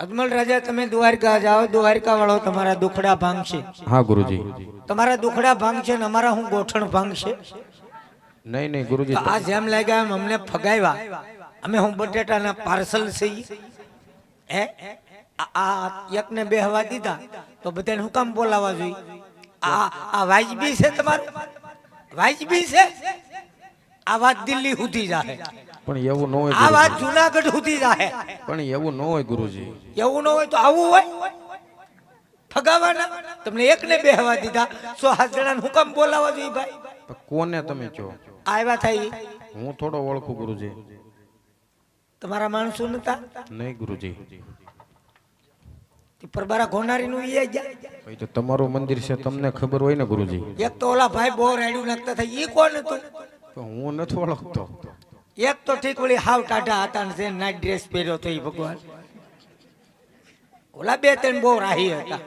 અજમલ રાજા તમે દ્વારકા જાઓ, દ્વારકા વાળો તમારા દુખડા ભાંગશે। હા ગુરુજી। તમારા દુખડા ભાંગશે ને અમારા હું ગોઠણ ભાંગશે। નહીં નહીં ગુરુજી। આ જેમ લાગ્યા એમ અમને ફગાવ્યા, અમે હું બટેટાના પાર્સલ છીએ હે। આ એકને બેહવા દીધા તો બધાને હું કામ બોલાવવા જોઈએ? આ વાજબી છે તમારું? વાજબી છે? આ વાત દિલ્હી સુધી જાહે, પણ એવું ન હોય। આ વાત જુનાગઢ સુધી જાહે, પણ એવું ન હોય ગુરુજી। એવું ન હોય તો આવું હોય ફગાવાના? તમને એકને બેહવા દીધા, 100 જણાને હું કામ બોલાવવા જોઈએ ભાઈ? કોને તમે કહો? આવ્યા થાય હું થોડો ઓળખું ગુરુજી। તમારા માણસો નતા? નહીં ગુરુજી। પરબારા ઘોનારી નું ઈ ગયા ભાઈ તો તમારું મંદિર છે, તમને ખબર હોય ને ગુરુજી। એક તો ઓલા ભાઈ બહુ રાડ્યું નાખતા થાય, ઈ કોણ હતું? હું નથી ઓળખતો। એક તો ઠીક ઓલી હાવ ટાઢા હતા ને નાઇટ ડ્રેસ પહેર્યો તો ઈ ભગવાન, ઓલા બે ત્રણ બહુ રાહી હતા।